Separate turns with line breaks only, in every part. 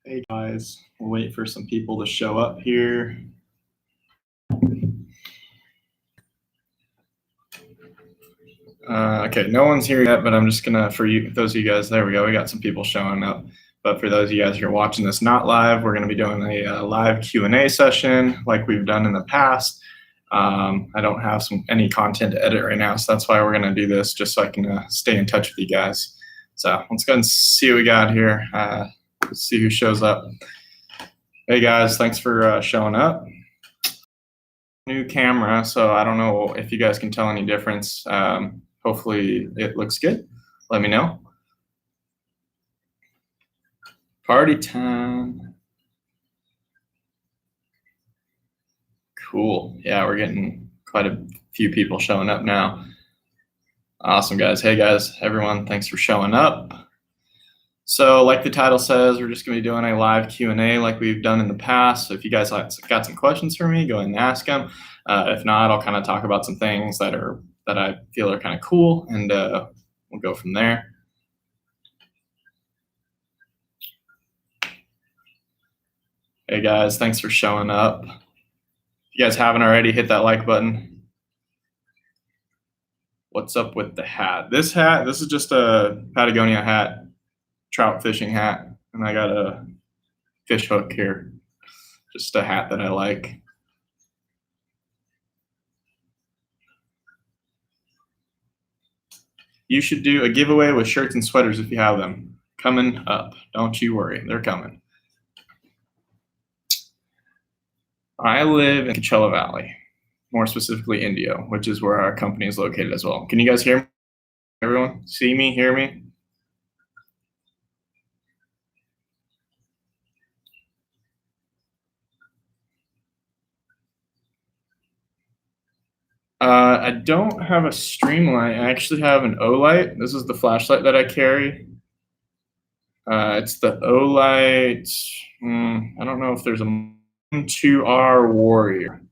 Hey guys, we'll wait for some people to show up here. Okay, no one's here yet, but I'm just gonna, for you, those of you guys, there we go, we got some people showing up. But for those of you guys who are watching this not live, we're gonna be doing a live Q&A session like we've done in the past. I don't have any content to edit right now, so that's why we're gonna do this, just so I can stay in touch with you guys. So let's go and see what we got here. Let's see who shows up. Hey guys, thanks for showing up. New camera, so I don't know if you guys can tell any difference. Hopefully it looks good. Let me know. Party time. Cool. Yeah, we're getting quite a few people showing up now. Awesome, guys. Hey guys, everyone, thanks for showing up. So like the title says, we're just gonna be doing a live Q&A like we've done in the past. So if you guys got some questions for me, go ahead and ask them. If not, I'll kind of talk about some things that I feel are kind of cool, and we'll go from there. Hey guys, thanks for showing up. If you guys haven't already, hit that like button. What's up with the hat? This is just a Patagonia hat, trout fishing hat, and I got a fish hook here. Just a hat that I like. You should do a giveaway with shirts and sweaters if you have them. Coming up. Don't you worry, they're coming. I live in Coachella Valley, more specifically Indio, which is where our company is located as well. Can you guys hear me? Everyone, see me, hear me? I don't have a stream light. I actually have an O light. This is the flashlight that I carry. It's the O light. I don't know if there's a 2R Warrior.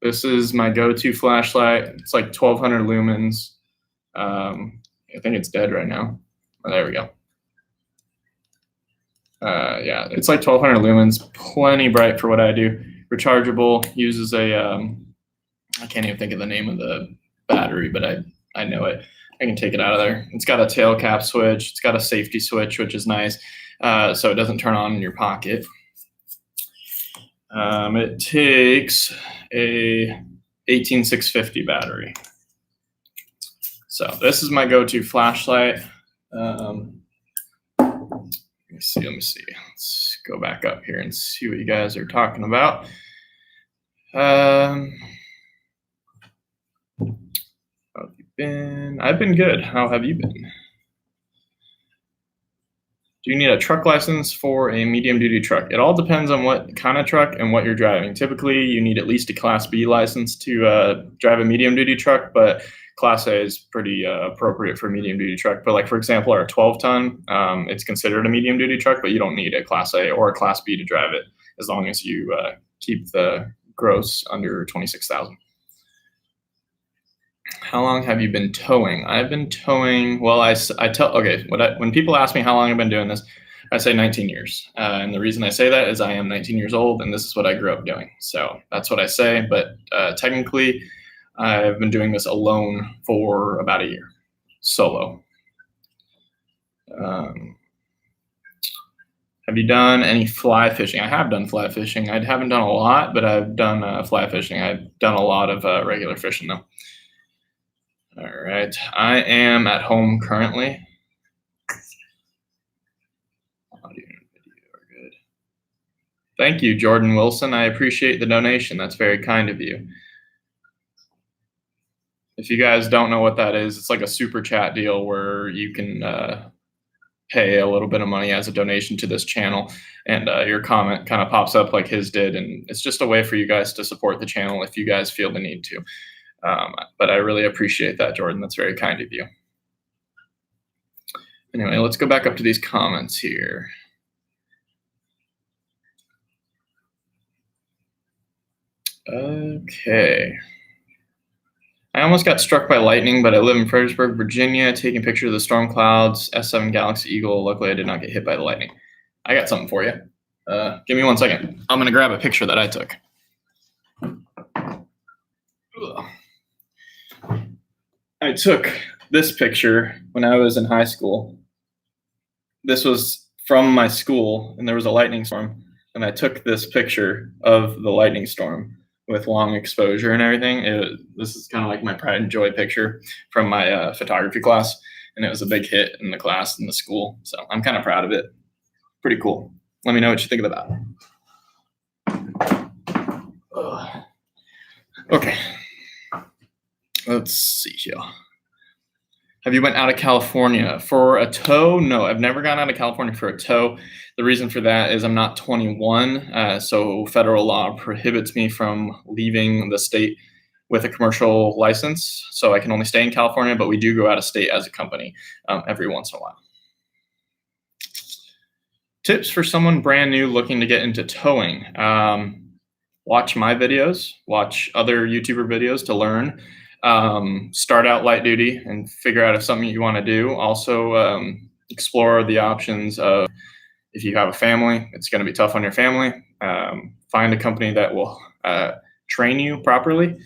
This is my go-to flashlight. It's like 1200 lumens. I think it's dead right now. Oh, there we go. Yeah, it's like 1200 lumens, plenty bright for what I do. Rechargeable, uses a, I can't even think of the name of the battery, but I know it. I can take it out of there. It's got a tail cap switch. It's got a safety switch, which is nice, so it doesn't turn on in your pocket. It takes a 18650 battery. So this is my go-to flashlight. Let me see. Let's go back up here and see what you guys are talking about. How have you been? I've been good. How have you been? Do you need a truck license for a medium duty truck? It all depends on what kind of truck and what you're driving. Typically, you need at least a Class B license to drive a medium duty truck, but Class A is pretty appropriate for a medium duty truck. But like, for example, our 12-ton, it's considered a medium duty truck, but you don't need a Class A or a Class B to drive it as long as you keep the gross under 26,000. How long have you been towing? I've been towing, well, when people ask me how long I've been doing this, I say 19 years. And the reason I say that is I am 19 years old and this is what I grew up doing. So that's what I say, but technically I've been doing this alone for about a year, solo. Have you done any fly fishing? I have done fly fishing. I haven't done a lot, but I've done fly fishing. I've done a lot of regular fishing though. All right, I am at home currently. Audio and video are good. Thank you, Jordan Wilson. I appreciate the donation. That's very kind of you. If you guys don't know what that is, it's like a super chat deal where you can pay a little bit of money as a donation to this channel, and your comment kind of pops up like his did, and it's just a way for you guys to support the channel if you guys feel the need to. But I really appreciate that, Jordan. That's very kind of you. Anyway, let's go back up to these comments here. Okay. I almost got struck by lightning, but I live in Fredericksburg, Virginia, taking pictures of the storm clouds, S7 Galaxy Eagle. Luckily, I did not get hit by the lightning. I got something for you. Give me 1 second. I'm gonna grab a picture that I took. I took this picture when I was in high school. This was from my school, and there was a lightning storm, and I took this picture of the lightning storm with long exposure and everything. This is kind of like my pride and joy picture from my photography class, and it was a big hit in the class in the school. So I'm kind of proud of it. Pretty cool. Let me know what you think of that. Okay. Let's see here. Have you went out of California for a tow? No, I've never gone out of California for a tow. The reason for that is I'm not 21, so federal law prohibits me from leaving the state with a commercial license. So I can only stay in California, but we do go out of state as a company every once in a while. Tips for someone brand new looking to get into towing. Watch my videos, watch other YouTuber videos to learn. Start out light duty and figure out if something you want to do. Also, explore the options of if you have a family, it's going to be tough on your family. Find a company that will train you properly.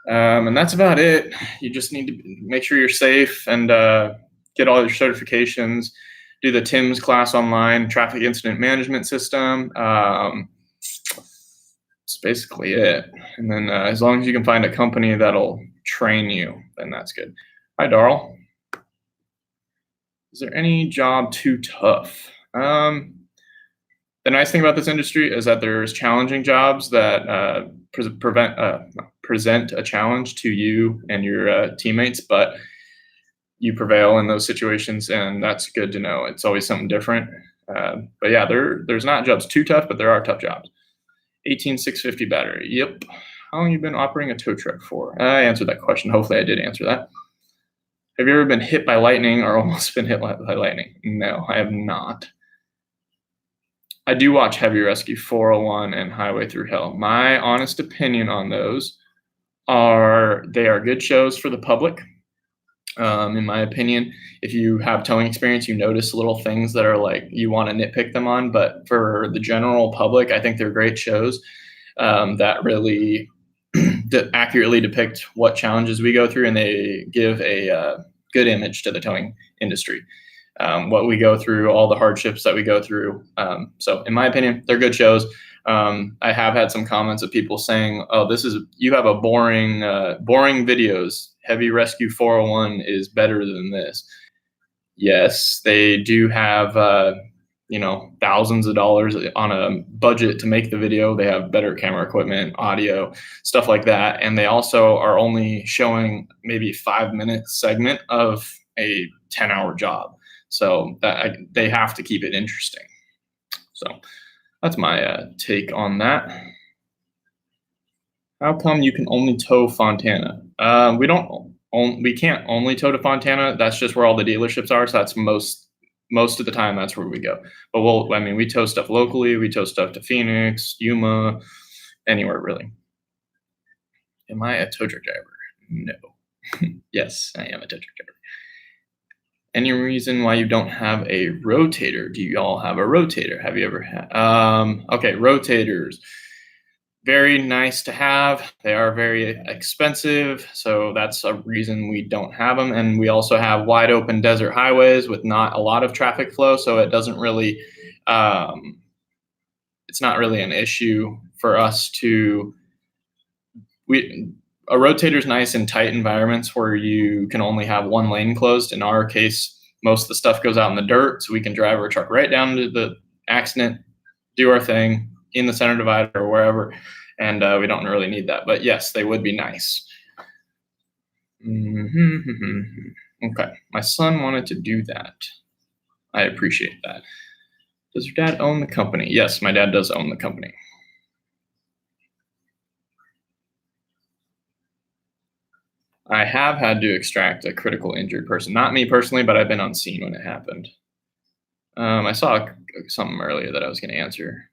And that's about it. You just need to make sure you're safe and get all your certifications. Do the TIMS class online, traffic incident management system. That's basically it. And then as long as you can find a company that'll train you, then that's good. Hi, Darl. Is there any job too tough? The nice thing about this industry is that there's challenging jobs that present a challenge to you and your teammates, but you prevail in those situations, and that's good to know. It's always something different. But yeah, there's not jobs too tough, but there are tough jobs. 18650 battery. Yep. How long have you been operating a tow truck for? I answered that question. Hopefully I did answer that. Have you ever been hit by lightning or almost been hit by lightning? No, I have not. I do watch Heavy Rescue 401 and Highway Through Hell. My honest opinion on those are they are good shows for the public. In my opinion, if you have towing experience, you notice little things that are like you want to nitpick them on. But for the general public, I think they're great shows that really accurately depict what challenges we go through, and they give a good image to the towing industry. What we go through, all the hardships that we go through. So in my opinion, they're good shows. I have had some comments of people saying, oh, you have a boring videos. Heavy Rescue 401 is better than this. Yes, they do have, thousands of dollars on a budget to make the video. They have better camera equipment, audio, stuff like that. And they also are only showing maybe 5-minute segment of a 10-hour job. So they have to keep it interesting. So that's my take on that. How come you can only tow Fontana? We can't only tow to Fontana. That's just where all the dealerships are. So that's most of the time that's where we go. But we tow stuff locally. We tow stuff to Phoenix, Yuma, anywhere really. Am I a tow truck driver? No. Yes, I am a tow truck driver. Any reason why you don't have a rotator? Do you all have a rotator? Have you ever had? Okay, rotators. Very nice to have. They are very expensive, so that's a reason we don't have them. And we also have wide open desert highways with not a lot of traffic flow, so it doesn't really, it's not really an issue for us to. A rotator is nice in tight environments where you can only have one lane closed. In our case, most of the stuff goes out in the dirt, so we can drive our truck right down to the accident, do our thing in the center divider or wherever, and we don't really need that. But yes, they would be nice. Okay, my son wanted to do that. I appreciate that. Does your dad own the company? Yes, my dad does own the company. I have had to extract a critical injured person. Not me personally, but I've been on scene when it happened. I saw something earlier that I was going to answer.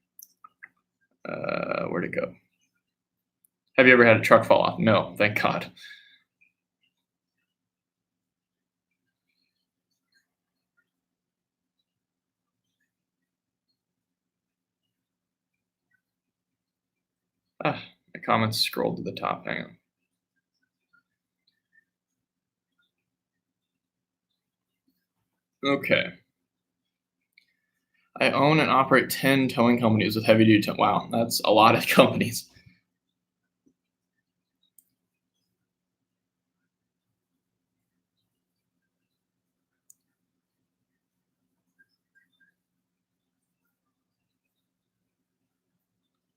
Where'd it go? Have you ever had a truck fall off? No, thank God. The comments scrolled to the top. Hang on. Okay. I own and operate 10 towing companies with heavy duty. Wow, that's a lot of companies.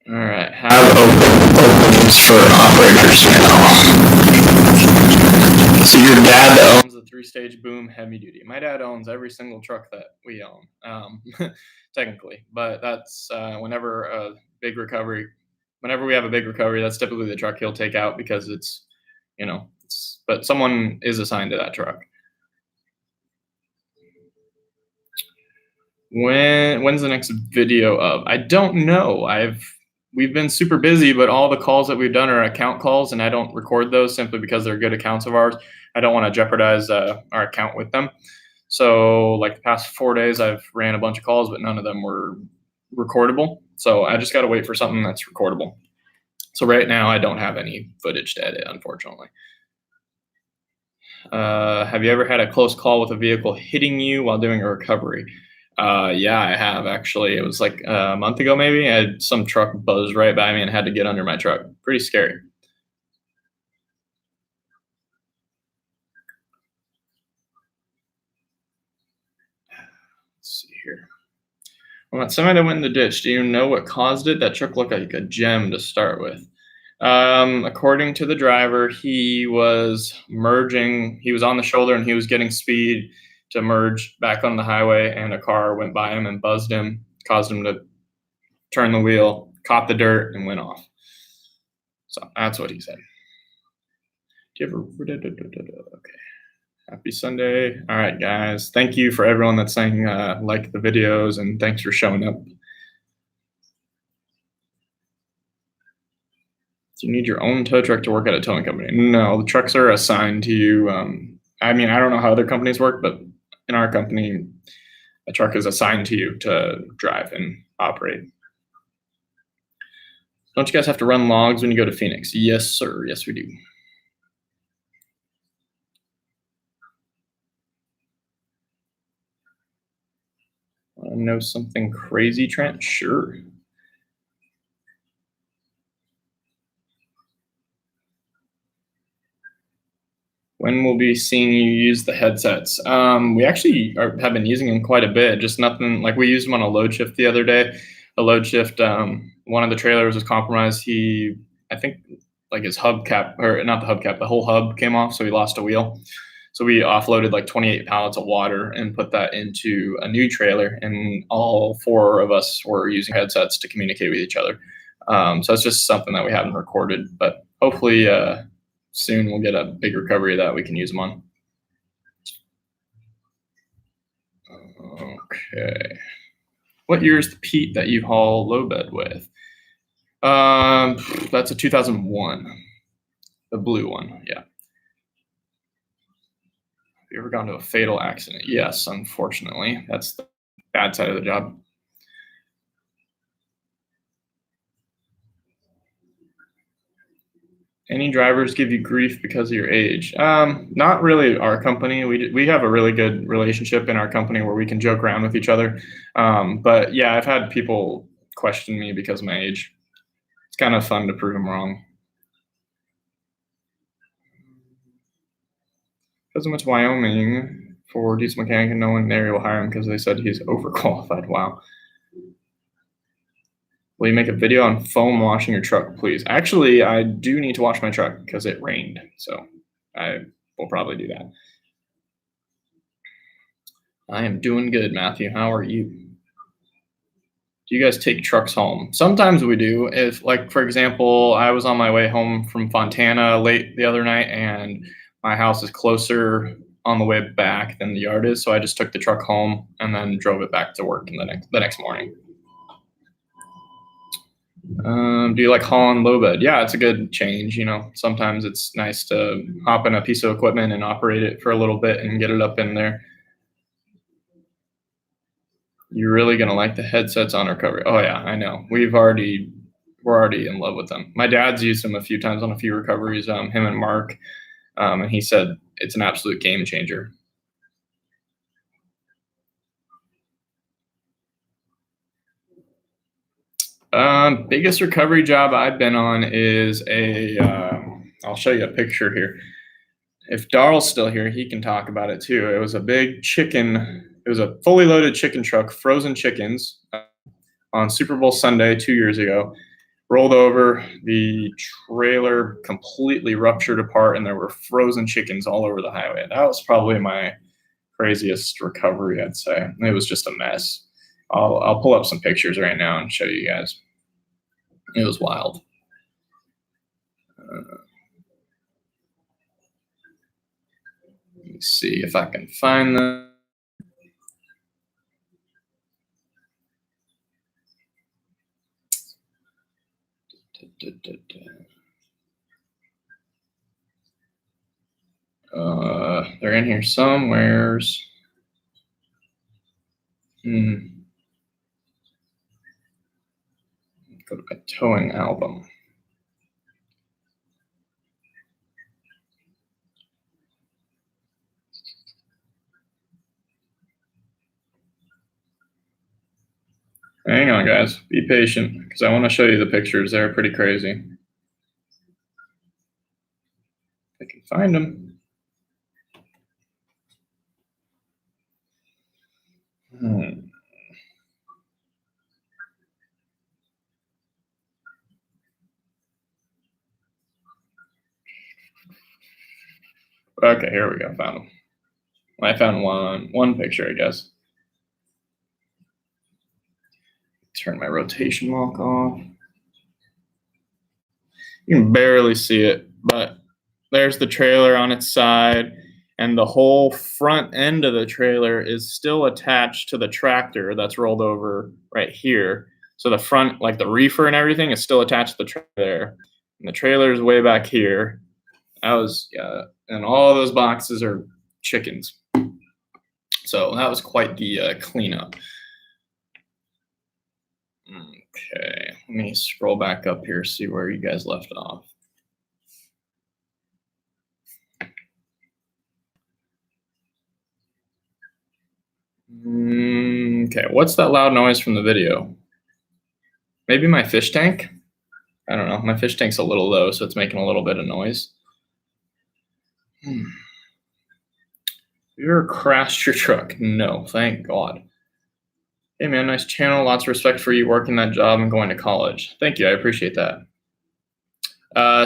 All right, have openings for operators now. So your dad owns the 3-stage boom heavy duty. My dad owns every single truck that we own, technically. But that's whenever we have a big recovery, that's typically the truck he'll take out because it's, but someone is assigned to that truck. When's the next video up? I don't know. We've been super busy, but all the calls that we've done are account calls, and I don't record those simply because they're good accounts of ours. I don't want to jeopardize our account with them. So like the past 4 days, I've ran a bunch of calls, but none of them were recordable. So I just got to wait for something that's recordable. So right now, I don't have any footage to edit, unfortunately. Have you ever had a close call with a vehicle hitting you while doing a recovery? Yeah, I have actually. It was like a month ago, maybe. I had some truck buzz right by me and had to get under my truck. Pretty scary. Let's see here. Well, somebody that went in the ditch. Do you know what caused it? That truck looked like a gem to start with. According to the driver, he was merging. He was on the shoulder and he was getting speed to merge back on the highway, and a car went by him and buzzed him, caused him to turn the wheel, caught the dirt, and went off. So that's what he said. Do you ever? Okay. Happy Sunday. All right, guys. Thank you for everyone that's saying like the videos, and thanks for showing up. Do you need your own tow truck to work at a towing company? No, the trucks are assigned to you. I mean, I don't know how other companies work, but in our company, a truck is assigned to you to drive and operate. Don't you guys have to run logs when you go to Phoenix? Yes, sir. Yes, we do. Want to know something crazy, Trent? Sure. When we'll be seeing you use the headsets? We actually have been using them quite a bit. Just nothing like we used them on a load shift the other day. A load shift. One of the trailers was compromised. I think, like his hubcap, or not the hubcap, the whole hub came off, so he lost a wheel. So we offloaded like 28 pallets of water and put that into a new trailer, and all 4 of us were using headsets to communicate with each other. So it's just something that we haven't recorded, but hopefully soon we'll get a big recovery that we can use them on. Okay. What year is the Pete that you haul low bed with? That's a 2001. The blue one, yeah. Have you ever gone to a fatal accident? Yes, unfortunately. That's the bad side of the job. Any drivers give you grief because of your age? Not really our company. We have a really good relationship in our company where we can joke around with each other. But yeah, I've had people question me because of my age. It's kind of fun to prove them wrong. Doesn't much Wyoming for diesel mechanic, and no one there will hire him because they said he's overqualified. Wow. Will you make a video on foam washing your truck, please? Actually, I do need to wash my truck because it rained, so I will probably do that. I am doing good, Matthew. How are you? Do you guys take trucks home? Sometimes we do. If, like, for example, I was on my way home from Fontana late the other night, and my house is closer on the way back than the yard is, so I just took the truck home and then drove it back to work in the next morning. Do you like hauling low bed? Yeah, it's a good change. Sometimes it's nice to hop in a piece of equipment and operate it for a little bit and get it up in there. You're really going to like the headsets on recovery. Oh yeah, I know. We're we're already in love with them. My dad's used them a few times on a few recoveries, him and Mark, and he said it's an absolute game changer. Biggest recovery job I've been on is I'll show you a picture here. If Daryl's still here, he can talk about it too. It was a big it was a fully loaded chicken truck, frozen chickens, on Super Bowl Sunday 2 years ago. Rolled over, the trailer completely ruptured apart, and there were frozen chickens all over the highway. That was probably my craziest recovery, I'd say. It was just a mess. I'll pull up some pictures right now and show you guys. It was wild. Let me see if I can find them. They're in here somewheres. Go to my towing album. Hang on, guys. Be patient, because I want to show you the pictures. They're pretty crazy. I can find them. Okay, here we go. Found them. I found one picture, I guess. Turn my rotation lock off. You can barely see it, but there's the trailer on its side, and the whole front end of the trailer is still attached to the tractor that's rolled over right here. So the front, like the reefer and everything, is still attached to the trailer there. And the trailer is way back here. And all those boxes are chickens. So that was quite the cleanup. Okay, let me scroll back up here, see where you guys left off. Okay, what's that loud noise from the video? Maybe my fish tank? I don't know. My fish tank's a little low, so it's making a little bit of noise. You ever crashed your truck? No, thank God. Hey man, nice channel. Lots of respect for you working that job and going to college. Thank you, I appreciate that.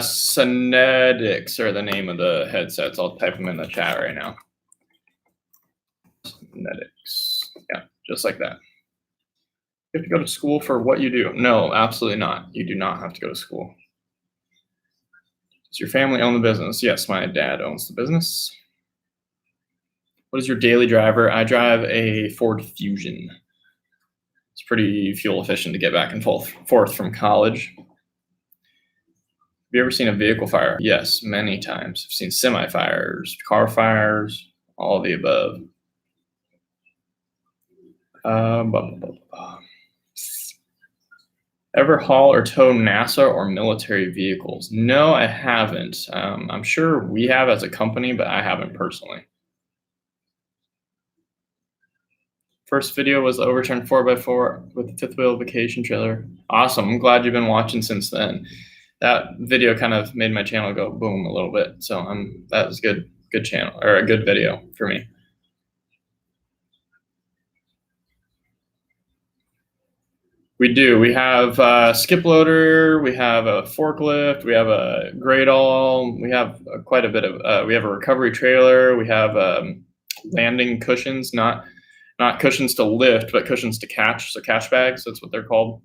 Synetics are the name of the headsets. I'll type them in the chat right now. Synetics, yeah, just like that. You have to go to school for what you do? No, absolutely not. You do not have to go to school. Does your family own the business? Yes, my dad owns the business. What is your daily driver? I drive a Ford Fusion. It's pretty fuel efficient to get back and forth from college. Have you ever seen a vehicle fire? Yes, many times. I've seen semi fires, car fires, all of the above. Ever haul or tow NASA or military vehicles? No, I haven't. I'm sure we have as a company, but I haven't personally. First video was the overturned 4x4 with the fifth wheel vacation trailer. Awesome. I'm glad you've been watching since then. That video kind of made my channel go boom a little bit. So that was good channel, or a good video for me. We do. We have a skip loader. We have a forklift. We have a grade all. We have quite a bit of. We have a recovery trailer. We have landing cushions, not cushions to lift, but cushions to catch. So catch bags. That's what they're called.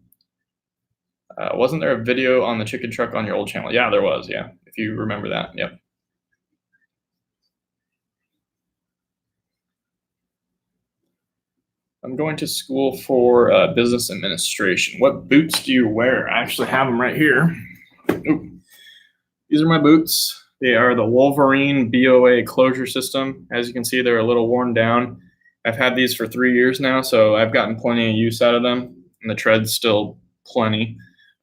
Wasn't there a video on the chicken truck on your old channel? Yeah, there was. Yeah, if you remember that. Yep. I'm going to school for business administration. What boots do you wear? I actually have them right here. Oop. These are my boots. They are the Wolverine BOA closure system. As you can see, they're a little worn down. I've had these for 3 years now, so I've gotten plenty of use out of them, and the tread's still plenty.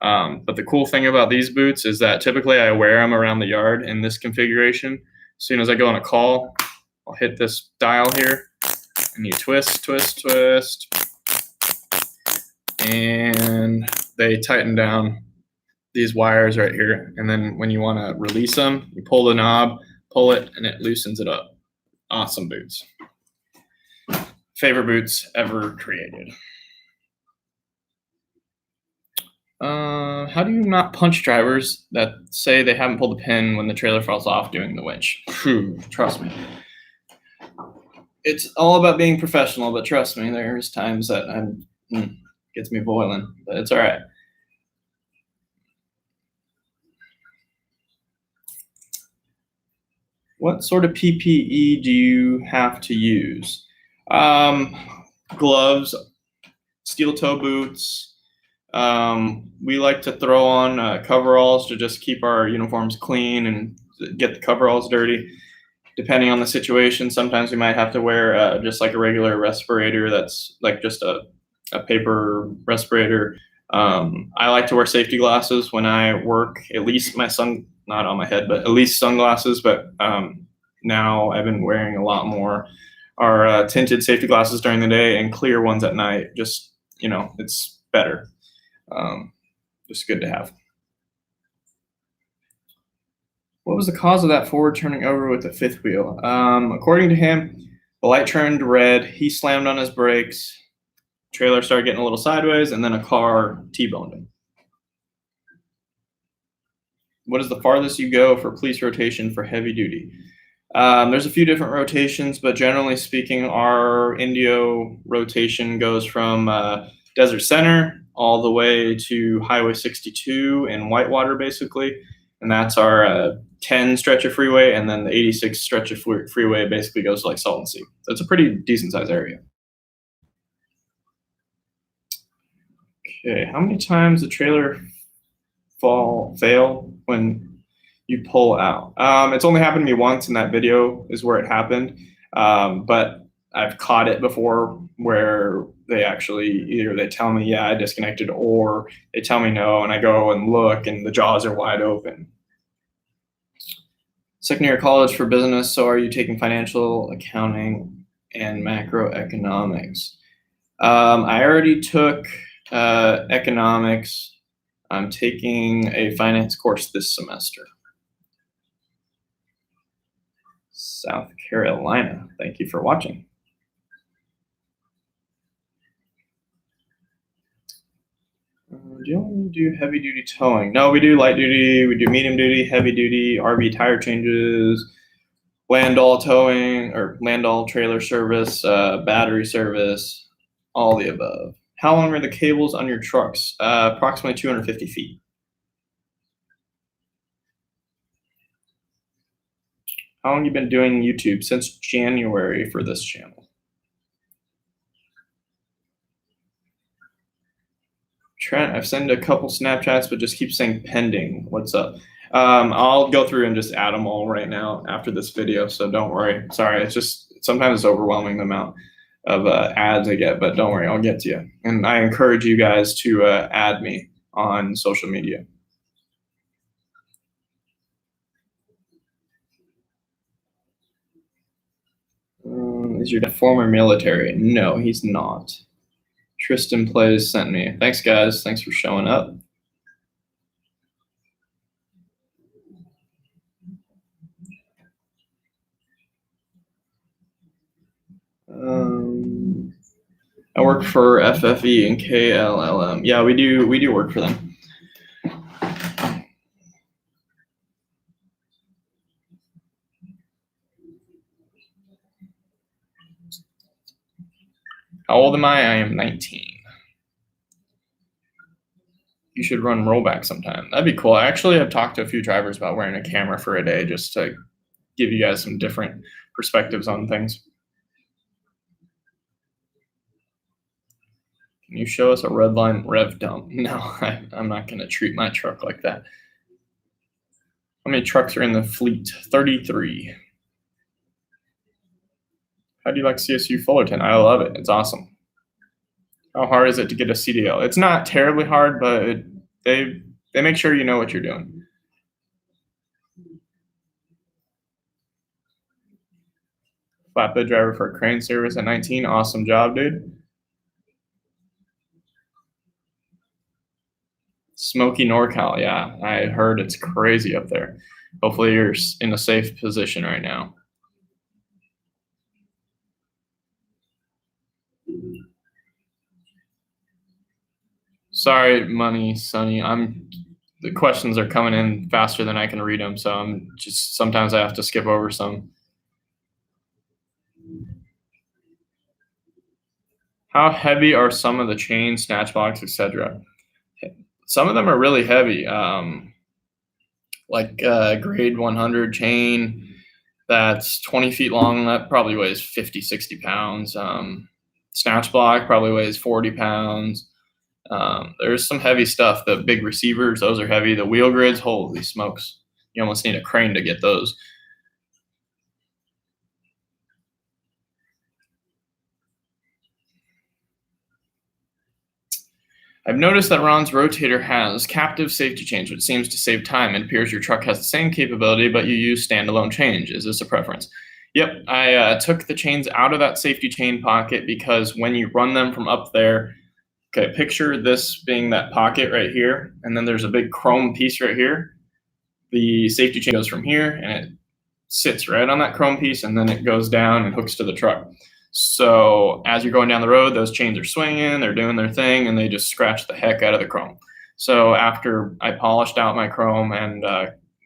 But the cool thing about these boots is that typically I wear them around the yard in this configuration. As soon as I go on a call, I'll hit this dial here, and you twist, twist, twist, and they tighten down these wires right here. And then when you want to release them, you pull the knob, pull it, and it loosens it up. Awesome boots. Favorite boots ever created. How do you not punch drivers that say they haven't pulled the pin when the trailer falls off doing the winch? Phew, trust me. It's all about being professional, but trust me, there's times that gets me boiling, but it's all right. What sort of PPE do you have to use? Gloves, steel toe boots. We like to throw on coveralls to just keep our uniforms clean and get the coveralls dirty. Depending on the situation, sometimes we might have to wear just like a regular respirator that's like just a paper respirator. I like to wear safety glasses when I work, at least not on my head, but at least sunglasses. But now I've been wearing a lot more our tinted safety glasses during the day and clear ones at night. Just, it's better. Just good to have. What was the cause of that Ford turning over with the fifth wheel? According to him, the light turned red. He slammed on his brakes. Trailer started getting a little sideways, and then a car T-boned him. What is the farthest you go for police rotation for heavy duty? There's a few different rotations, but generally speaking, our Indio rotation goes from Desert Center all the way to Highway 62 in Whitewater, basically. And that's our 10 stretch of freeway, and then the 86 stretch of freeway basically goes to like Salton Sea. So it's a pretty decent sized area. Okay, how many times the trailer fail when you pull out? It's only happened to me once, and that video is where it happened. But I've caught it before where they actually either they tell me, yeah, I disconnected, or they tell me no, and I go and look, and the jaws are wide open. Second year of college for business, so are you taking financial accounting and macroeconomics? I already took economics. I'm taking a finance course this semester. South Carolina, thank you for watching. Do you only do heavy duty towing? No, we do light duty, we do medium duty, heavy duty, RV tire changes, land-all towing or land-all trailer service, battery service, all the above. How long are the cables on your trucks? Approximately 250 feet. How long have you been doing YouTube? Since January for this channel. Trent, I've sent a couple Snapchats, but just keep saying pending. What's up? I'll go through and just add them all right now after this video, so don't worry. Sorry, it's just sometimes it's overwhelming the amount of ads I get, but don't worry, I'll get to you. And I encourage you guys to add me on social media. Is your dad former military? No, he's not. Tristan Plays sent me. Thanks, guys. Thanks for showing up. I work for FFE and KLLM. Yeah, we do work for them. How old am I? I am 19. You should run rollback sometime. That'd be cool. I actually have talked to a few drivers about wearing a camera for a day just to give you guys some different perspectives on things. Can you show us a red line rev dump? No, I'm not going to treat my truck like that. How many trucks are in the fleet? 33. How do you like CSU Fullerton? I love it. It's awesome. How hard is it to get a CDL? It's not terribly hard, but They make sure you know what you're doing. Flatbed driver for a crane service at 19. Awesome job, dude. Smoky NorCal, yeah. I heard it's crazy up there. Hopefully you're in a safe position right now. Sorry, Money Sonny. The questions are coming in faster than I can read them, so I'm just sometimes I have to skip over some. How heavy are some of the chains, snatch blocks, etc.? Some of them are really heavy, like grade 100 chain that's 20 feet long. That probably weighs 50, 60 pounds. Snatch block probably weighs 40 pounds. There's some heavy stuff. The big receivers, those are heavy. The wheel grids, holy smokes. You almost need a crane to get those. I've noticed that Ron's rotator has captive safety chains, which seems to save time. It appears your truck has the same capability, but you use standalone chains. Is this a preference? Yep, I took the chains out of that safety chain pocket because when you run them from up there, okay, picture this being that pocket right here, and then there's a big chrome piece right here. The safety chain goes from here, and it sits right on that chrome piece, and then it goes down and hooks to the truck. So as you're going down the road, those chains are swinging, they're doing their thing, and they just scratch the heck out of the chrome. So after I polished out my chrome and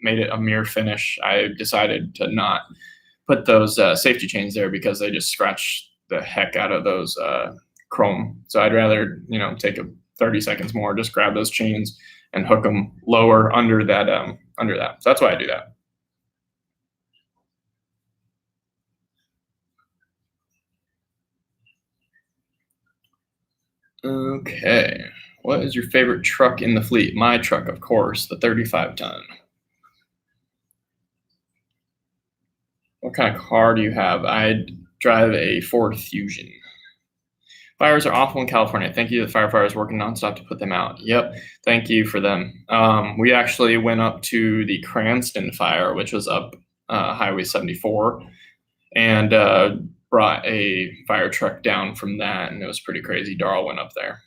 made it a mirror finish, I decided to not put those safety chains there because they just scratch the heck out of those chrome. So I'd rather, take 30 seconds more, just grab those chains and hook them lower under that. So that's why I do that. Okay. What is your favorite truck in the fleet? My truck, of course, the 35-ton. What kind of car do you have? I drive a Ford Fusion. Fires are awful in California. Thank you to the firefighters working nonstop to put them out. Yep, thank you for them. We actually went up to the Cranston fire, which was up Highway 74, and brought a fire truck down from that, and it was pretty crazy. Darrell went up there.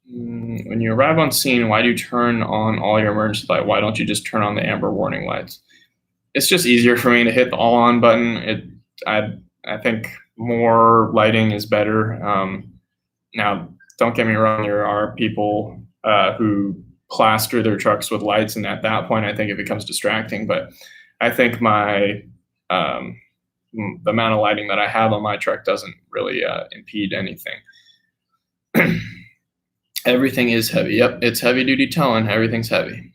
When you arrive on scene, why do you turn on all your emergency light? Why don't you just turn on the amber warning lights? It's just easier for me to hit the all on button. I think more lighting is better. Now, don't get me wrong, there are people who plaster their trucks with lights, and at that point, I think it becomes distracting. But I think the amount of lighting that I have on my truck doesn't really impede anything. Everything is heavy. Yep, it's heavy duty towing. Everything's heavy.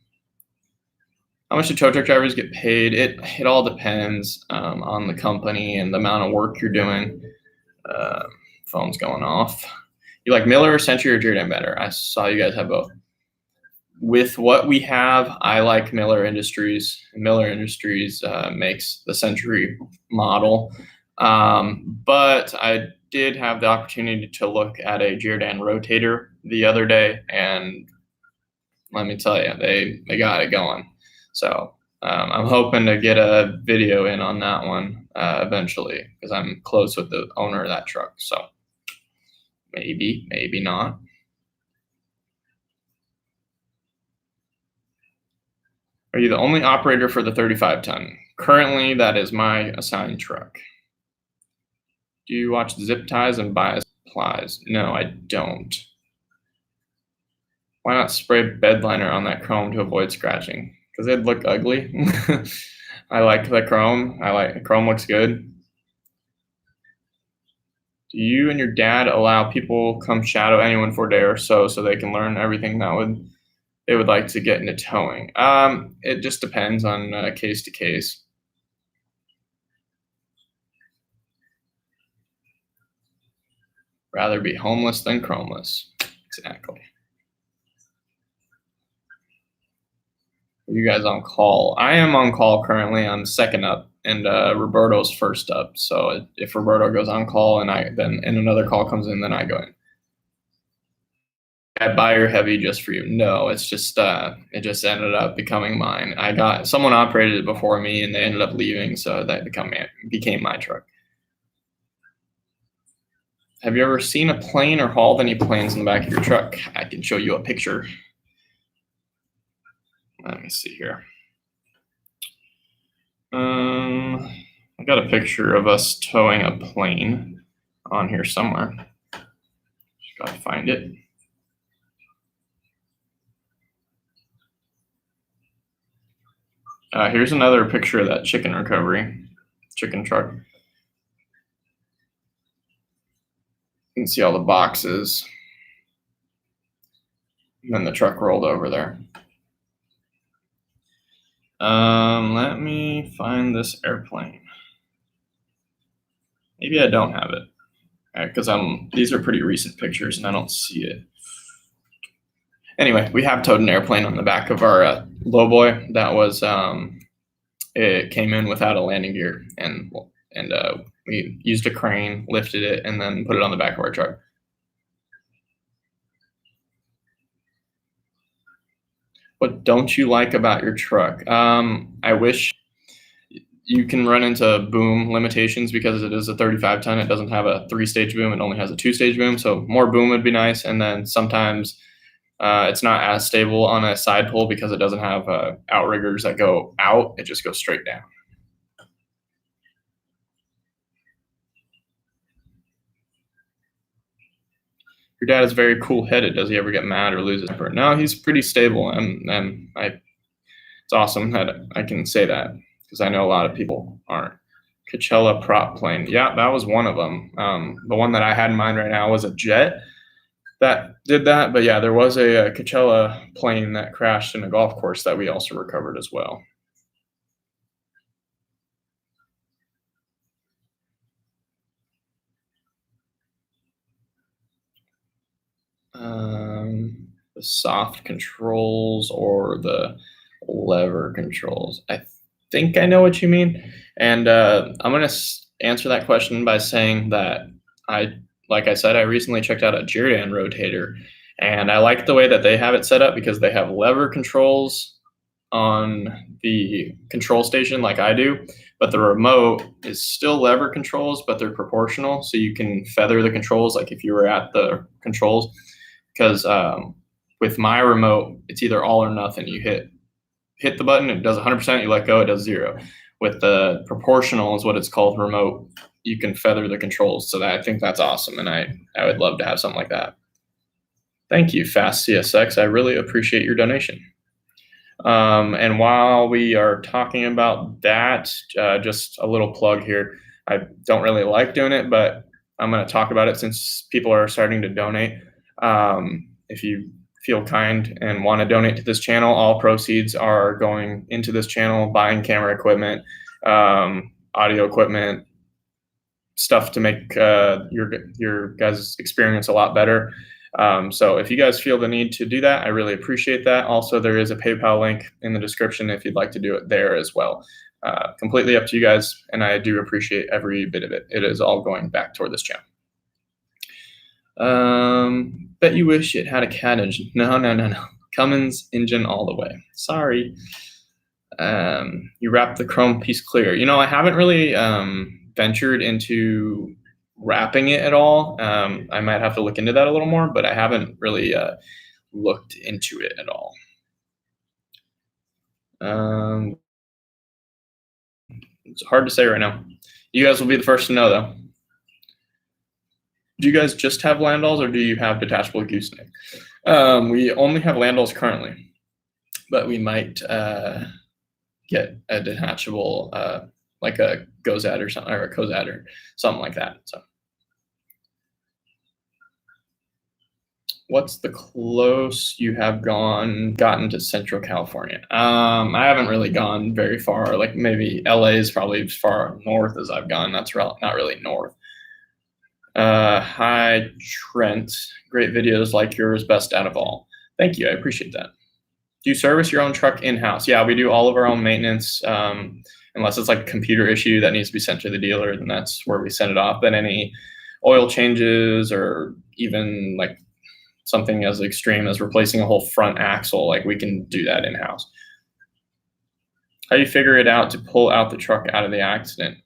How much do tow truck drivers get paid? It all depends on the company and the amount of work you're doing. Phone's going off. You like Miller, Century, or Jordan better? I saw you guys have both. With what we have, I like Miller Industries. Miller Industries makes the Century model, but I did have the opportunity to look at a Jordan rotator the other day, and let me tell you, they got it going. So I'm hoping to get a video in on that one eventually because I'm close with the owner of that truck. So maybe not. Are you the only operator for the 35-ton? Currently, that is my assigned truck. Do you watch zip ties and buy supplies? No, I don't. Why not spray bed liner on that chrome to avoid scratching? Because it'd look ugly. I like the chrome. Chrome looks good. Do you and your dad allow people come shadow anyone for a day or so they can learn everything they would like to get into towing? It just depends on case to case. Rather be homeless than chromeless. Exactly. Are you guys on call? I am on call currently. I'm second up, and Roberto's first up. So if Roberto goes on call and then another call comes in, then I go in. I buy your heavy just for you. No, it's just it just ended up becoming mine. Someone operated it before me and they ended up leaving, so that became my truck. Have you ever seen a plane or hauled any planes in the back of your truck? I can show you a picture. Let me see here. I got a picture of us towing a plane on here somewhere. Just gotta find it. Here's another picture of that chicken truck. You can see all the boxes. And then the truck rolled over there. Let me find this airplane. Maybe I don't have it, because these are pretty recent pictures and I don't see it. Anyway, we have towed an airplane on the back of our lowboy. That was it came in without a landing gear, and we used a crane, lifted it, and then put it on the back of our truck. What don't you like about your truck? I wish you can run into boom limitations because it is a 35 ton. It doesn't have a 3-stage boom. It only has a 2-stage boom. So more boom would be nice. And then sometimes it's not as stable on a side pull because it doesn't have outriggers that go out. It just goes straight down. Your dad is very cool-headed. Does he ever get mad or lose his temper? No, he's pretty stable, and it's awesome that I can say that because I know a lot of people aren't. Coachella prop plane. Yeah, that was one of them. The one that I had in mind right now was a jet that did that, but yeah, there was a Coachella plane that crashed in a golf course that we also recovered as well. The soft controls or the lever controls. I think I know what you mean. And I'm going to answer that question by saying that like I said, I recently checked out a Jerry-Dan rotator, and I like the way that they have it set up because they have lever controls on the control station like I do, but the remote is still lever controls, but they're proportional. So you can feather the controls like if you were at the controls. Because with my remote, it's either all or nothing. You hit the button, it does 100%, you let go, it does 0. With the proportional is what it's called remote, you can feather the controls. So I think that's awesome, and I would love to have something like that. Thank you, Fast CSX. I really appreciate your donation. And while we are talking about that, just a little plug here. I don't really like doing it, but I'm going to talk about it since people are starting to donate. If you feel kind and want to donate to this channel, all proceeds are going into this channel, buying camera equipment, audio equipment, stuff to make your guys' experience a lot better. So if you guys feel the need to do that, I really appreciate that. Also, there is a PayPal link in the description if you'd like to do it there as well. Completely up to you guys, and I do appreciate every bit of it. It is all going back toward this channel. Bet you wish it had a cat engine. No. Cummins engine all the way. Sorry. You wrapped the chrome piece clear. I haven't really ventured into wrapping it at all. I might have to look into that a little more, but I haven't really looked into it at all. It's hard to say right now. You guys will be the first to know, though. Do you guys just have landalls, or do you have detachable gooseneck? We only have landalls currently, but we might get a detachable, like a Gozad or something, or a Kozad or something like that. So, what's the close you have gotten to Central California? I haven't really gone very far. Like maybe LA is probably as far north as I've gone. That's not really north. Hi, Trent. Great videos like yours, best out of all. Thank you. I appreciate that. Do you service your own truck in-house? Yeah, we do all of our own maintenance. Unless it's like a computer issue that needs to be sent to the dealer, then that's where we send it off. But any oil changes or even like something as extreme as replacing a whole front axle, like we can do that in-house. How do you figure it out to pull out the truck out of the accident?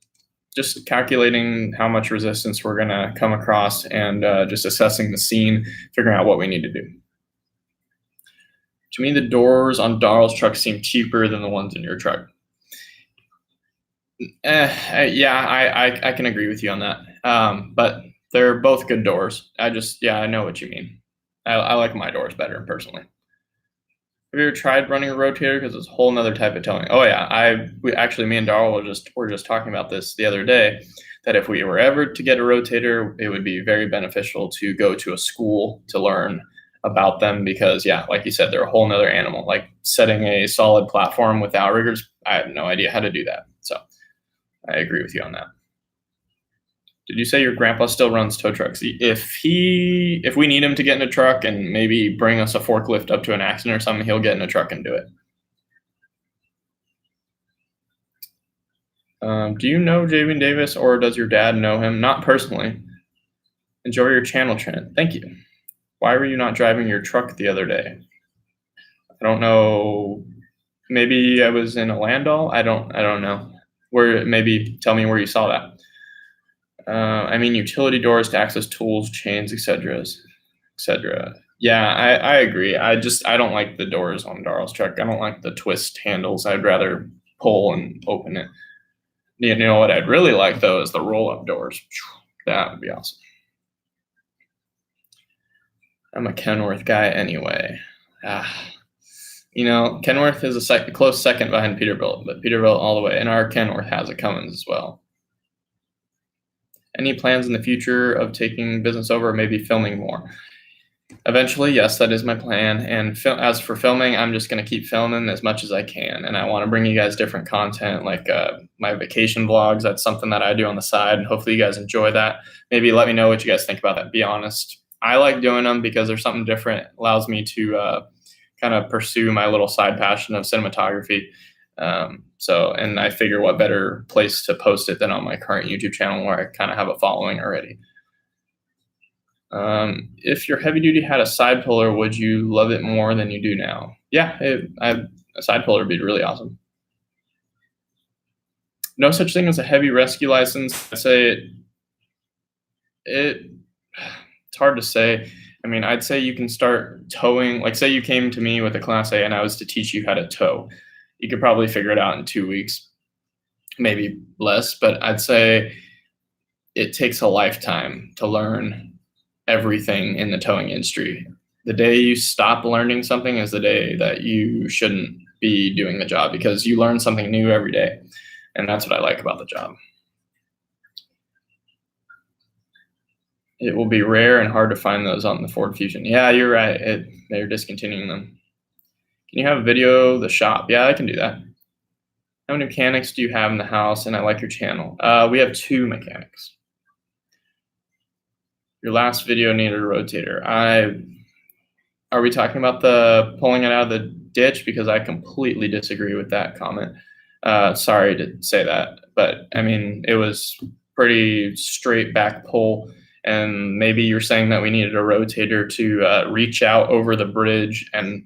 Just calculating how much resistance we're gonna come across and just assessing the scene, figuring out what we need to do. To me, the doors on Darrell's truck seem cheaper than the ones in your truck. Yeah, I can agree with you on that. But they're both good doors. I know what you mean. I like my doors better personally. Have you ever tried running a rotator? Because it's a whole nother type of towing. Oh yeah, me and Darrell were just talking about this the other day, that if we were ever to get a rotator, it would be very beneficial to go to a school to learn about them, because yeah, like you said, they're a whole nother animal. Like setting a solid platform with outriggers, I have no idea how to do that. So I agree with you on that. Did you say your grandpa still runs tow trucks? If we need him to get in a truck and maybe bring us a forklift up to an accident or something, he'll get in a truck and do it. Do you know Javian Davis, or does your dad know him? Not personally. Enjoy your channel, Trent. Thank you. Why were you not driving your truck the other day? I don't know. Maybe I was in a Landau. I don't know. Maybe tell me where you saw that. I mean, utility doors to access tools, chains, etc. Yeah, I agree. I don't like the doors on Darrell's truck. I don't like the twist handles. I'd rather pull and open it. You know what I'd really like though is the roll-up doors. That would be awesome. I'm a Kenworth guy anyway. Kenworth is a close second behind Peterbilt, but Peterbilt all the way, and our Kenworth has a Cummins as well. Any plans in the future of taking business over, or maybe filming more? Eventually, yes, that is my plan. And as for filming, I'm just going to keep filming as much as I can. And I want to bring you guys different content, like my vacation vlogs. That's something that I do on the side, and hopefully you guys enjoy that. Maybe let me know what you guys think about that. Be honest. I like doing them because there's something different. It allows me to kind of pursue my little side passion of cinematography. And I figure what better place to post it than on my current YouTube channel, where I kind of have a following already. If your heavy duty had a side puller, would you love it more than you do now? Yeah, a side puller would be really awesome. No such thing as a heavy rescue license. I'd say it's hard to say. I mean, I'd say you can start towing. Like, say you came to me with a Class A and I was to teach you how to tow. You could probably figure it out in 2 weeks, maybe less, but I'd say it takes a lifetime to learn everything in the towing industry. The day you stop learning something is the day that you shouldn't be doing the job, because you learn something new every day. And that's what I like about the job. It will be rare and hard to find those on the Ford Fusion. Yeah, you're right. They're discontinuing them. Can you have a video of the shop? Yeah, I can do that. How many mechanics do you have in the house? And I like your channel. We have 2 mechanics. Your last video needed a rotator. Are we talking about the pulling it out of the ditch? Because I completely disagree with that comment. Sorry to say that, but I mean, it was pretty straight back pull. And maybe you're saying that we needed a rotator to reach out over the bridge and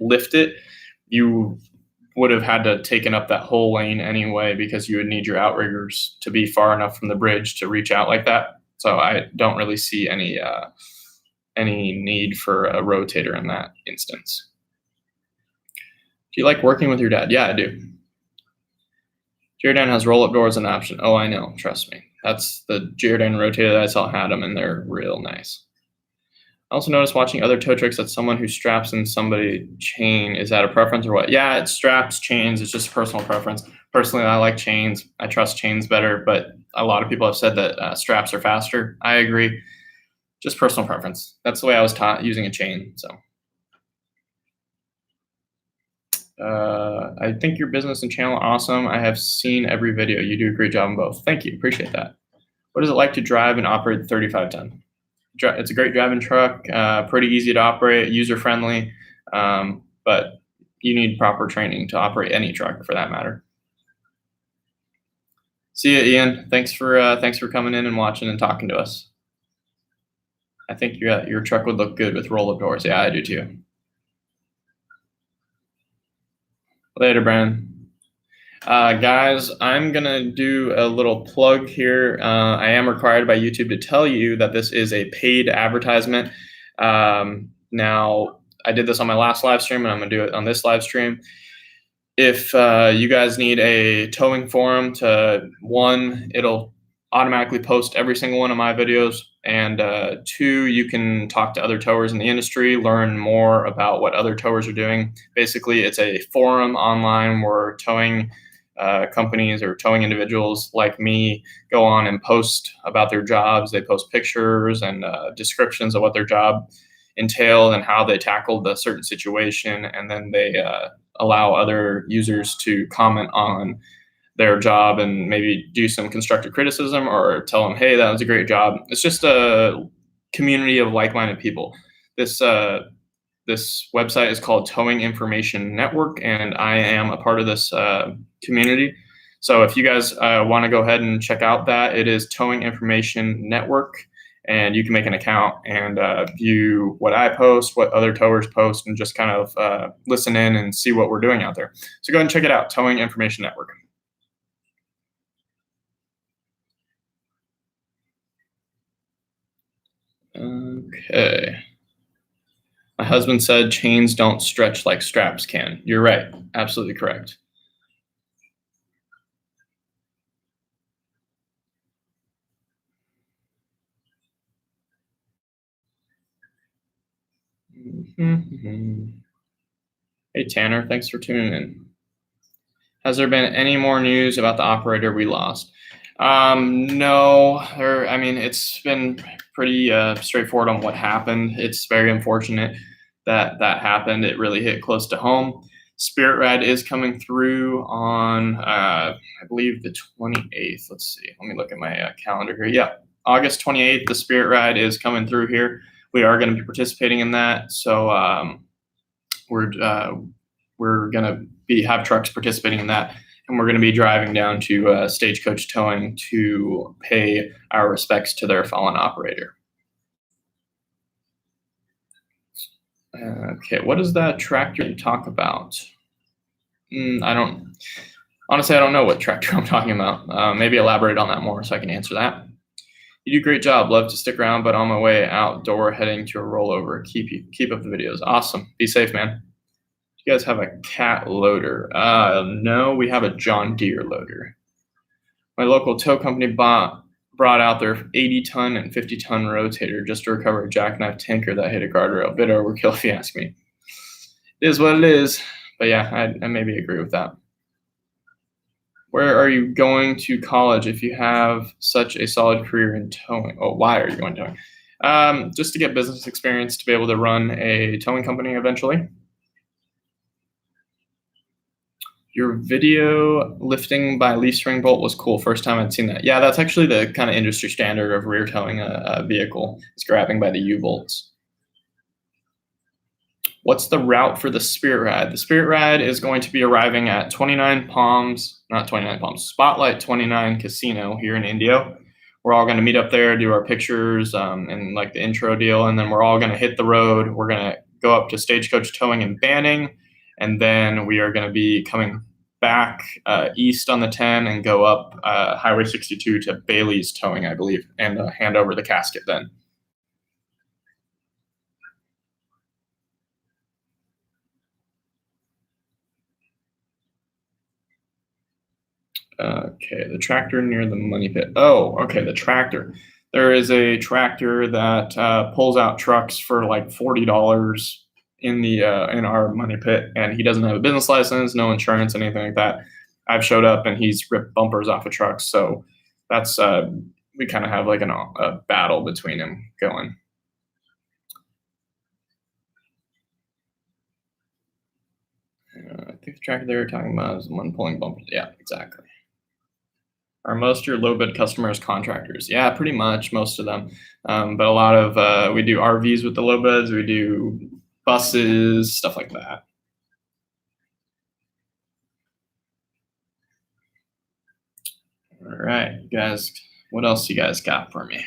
lift it. You would have had to taken up that whole lane anyway, because you would need your outriggers to be far enough from the bridge to reach out like that. So I don't really see any need for a rotator in that instance. Do you like working with your dad? Yeah, I do. Giordano has roll-up doors an option. Oh, I know. Trust me. That's the Giordano rotator that I saw had them, and they're real nice. I also noticed watching other tow trucks that someone who straps in somebody chain. Is that a preference or what? Yeah, it's straps, chains. It's just personal preference. Personally, I like chains. I trust chains better, but a lot of people have said that straps are faster. I agree. Just personal preference. That's the way I was taught, using a chain. So I think your business and channel are awesome. I have seen every video. You do a great job on both. Thank you. Appreciate that. What is it like to drive and operate the 35-ton? It's a great driving truck, pretty easy to operate, user-friendly, but you need proper training to operate any truck for that matter. See you, Ian. Thanks for coming in and watching and talking to us. I think your truck would look good with roll-up doors. Yeah, I do too. Later, Brandon. Guys, I'm gonna do a little plug here. I am required by YouTube to tell you that this is a paid advertisement. Now, I did this on my last live stream, and I'm gonna do it on this live stream. If you guys need a towing forum, it'll automatically post every single one of my videos, and two, you can talk to other towers in the industry, learn more about what other towers are doing. Basically, it's a forum online where towing companies or towing individuals like me go on and post about their jobs. They post pictures and descriptions of what their job entailed and how they tackled a certain situation, and then they allow other users to comment on their job and maybe do some constructive criticism or tell them, hey, that was a great job. It's just a community of like-minded people. This website is called Towing Information Network, and I am a part of this community. So if you guys want to go ahead and check out that, it is Towing Information Network, and you can make an account and view what I post, what other towers post, and just kind of listen in and see what we're doing out there. So go ahead and check it out, Towing Information Network. Okay. My husband said chains don't stretch like straps can. You're right. Absolutely correct. Hey, Tanner, thanks for tuning in. Has there been any more news about the operator we lost? No, I mean, it's been pretty straightforward on what happened. It's very unfortunate that that happened. It really hit close to home. Spirit Ride is coming through on, I believe, the 28th. Let's see. Let me look at my calendar here. Yeah, August 28th, the Spirit Ride is coming through here. We are going to be participating in that. So we're going to have trucks participating in that. And we're going to be driving down to Stagecoach Towing to pay our respects to their fallen operator. Okay, what is that tractor you talk about? Honestly, I don't know what tractor I'm talking about. Maybe elaborate on that more so I can answer that. You do a great job. Love to stick around, but on my way outdoor heading to a rollover. Keep up the videos. Awesome. Be safe, man. You guys have a cat loader? No, we have a John Deere loader. My local tow company brought out their 80-ton and 50-ton rotator just to recover a jackknife tanker that hit a guardrail. Bit overkill, if you ask me. It is what it is. But yeah, I maybe agree with that. Where are you going to college if you have such a solid career in towing? Oh, why are you going towing? Just to get business experience to be able to run a towing company eventually. Your video lifting by leaf spring bolt was cool. First time I'd seen that. Yeah, that's actually the kind of industry standard of rear towing a vehicle. It's grabbing by the U-bolts. What's the route for the Spirit Ride? The Spirit Ride is going to be arriving at 29 Palms, not 29 Palms, Spotlight 29 Casino here in Indio. We're all going to meet up there, do our pictures and like the intro deal, and then we're all going to hit the road. We're going to go up to Stagecoach Towing in Banning, and then we are going to be coming back east on the 10 and go up Highway 62 to Bailey's Towing, I believe, and hand over the casket then. Okay, the tractor near the money pit. Oh, okay, the tractor. There is a tractor that pulls out trucks for like $40 in our money pit, and he doesn't have a business license, no insurance, anything like that. I've showed up and he's ripped bumpers off of trucks, so that's we kind of have like a battle between him going. I think the tractor they were talking about is the one pulling bumpers. Yeah, exactly. Are most of your low bid customers contractors? Yeah, pretty much most of them. But a lot of we do RVs with the low bids. We do buses, stuff like that. All right, guys. What else you guys got for me?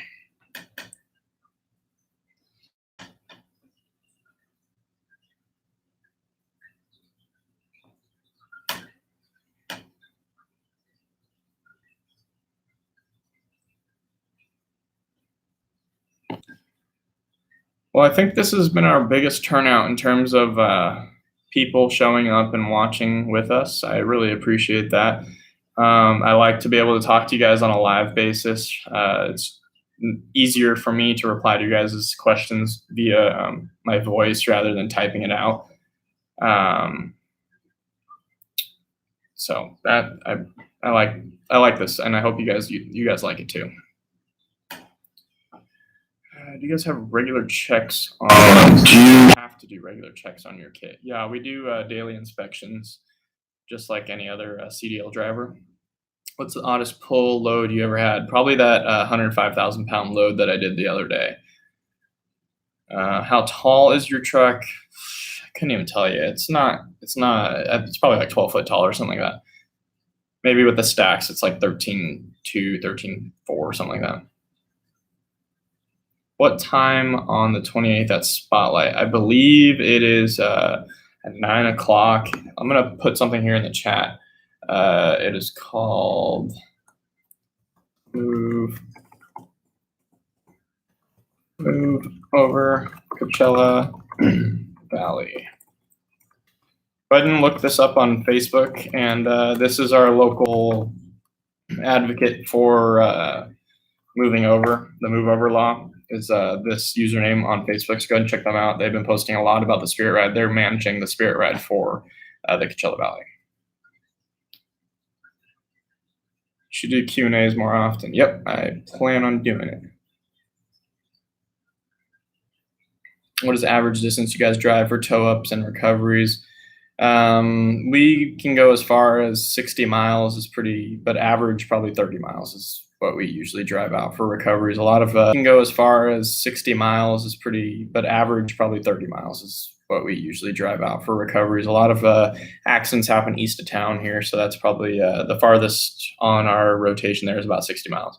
Well, I think this has been our biggest turnout in terms of people showing up and watching with us. I really appreciate that. I like to be able to talk to you guys on a live basis. It's easier for me to reply to you guys' questions via my voice rather than typing it out. So that I like this, and I hope you guys like it too. Do you guys have regular checks on? Do you have to do regular checks on your kit? Yeah, we do daily inspections, just like any other CDL driver. What's the oddest pull load you ever had? Probably that 105,000 pound load that I did the other day. How tall is your truck? I couldn't even tell you. It's probably like 12 foot tall or something like that. Maybe with the stacks, it's like 13.2, 13.4, something like that. What time on the 28th at Spotlight? I believe it is at 9 o'clock. I'm going to put something here in the chat. It is called Move Over Coachella Valley. Go ahead and look this up on Facebook. And this is our local advocate for moving over, the Move Over law. Is this username on Facebook. So go ahead and check them out. They've been posting a lot about the Spirit Ride. They're managing the Spirit Ride for the Coachella Valley. Should do Q&As more often. Yep, I plan on doing it. What is the average distance you guys drive for tow-ups and recoveries? We can go as far as 60 miles but average probably 30 miles is what we usually drive out for recoveries. A lot of can go as far as 60 miles but average probably 30 miles is what we usually drive out for recoveries. A lot of accidents happen east of town here, so that's probably the farthest on our rotation there is about 60 miles.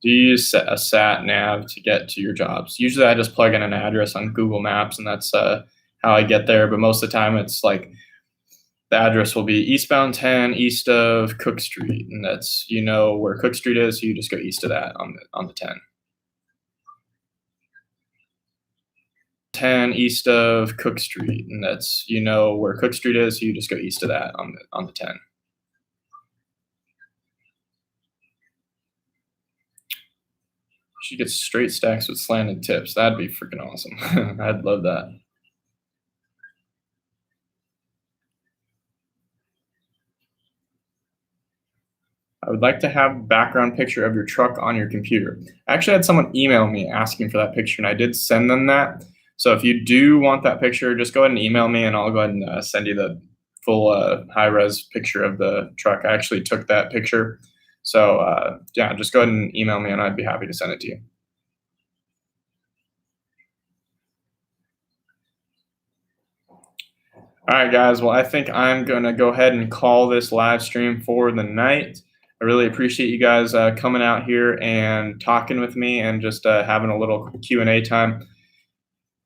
Do you use a sat nav to get to your jobs? Usually I just plug in an address on Google Maps, and that's how I get there, but most of the time it's like the address will be eastbound 10 east of Cook Street, and that's, you know where Cook Street is, so you just go east of that on the 10. 10 east of Cook Street, and that's, you know where Cook Street is, so you just go east of that on the 10. She gets straight stacks with slanted tips. That'd be freaking awesome. I'd love that. I would like to have a background picture of your truck on your computer. I actually had someone email me asking for that picture, and I did send them that. So if you do want that picture, just go ahead and email me, and I'll go ahead and send you the full high-res picture of the truck. I actually took that picture. So yeah, just go ahead and email me, and I'd be happy to send it to you. All right, guys. Well, I think I'm going to go ahead and call this live stream for the night. I really appreciate you guys coming out here and talking with me and just having a little Q&A time.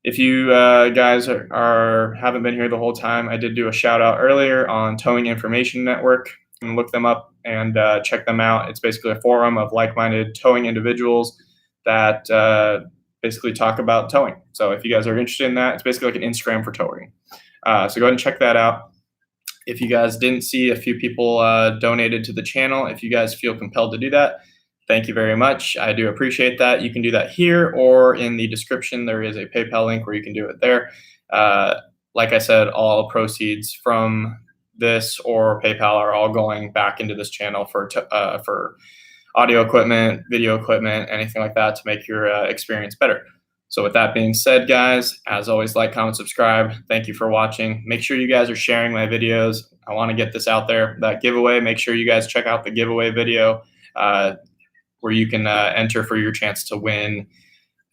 If you guys haven't been here the whole time, I did do a shout out earlier on Towing Information Network. You can look them up and check them out. It's basically a forum of like-minded towing individuals that basically talk about towing. So if you guys are interested in that, it's basically like an Instagram for towing. So go ahead and check that out. If you guys didn't see, a few people donated to the channel. If you guys feel compelled to do that, thank you very much. I do appreciate that. You can do that here or in the description. There is a PayPal link where you can do it there. Like I said, all proceeds from this or PayPal are all going back into this channel for audio equipment, video equipment, anything like that to make your experience better. So with that being said, guys, as always, like, comment, subscribe. Thank you for watching. Make sure you guys are sharing my videos. I want to get this out there. That giveaway, make sure you guys check out the giveaway video where you can enter for your chance to win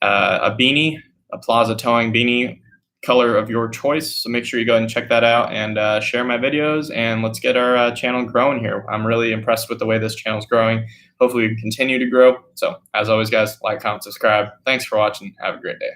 a beanie, a Plaza Towing beanie, color of your choice. So make sure you go ahead and check that out and share my videos, and let's get our channel growing here. I'm really impressed with the way this channel is growing. Hopefully we can continue to grow. So as always, guys, like, comment, subscribe. Thanks for watching. Have a great day.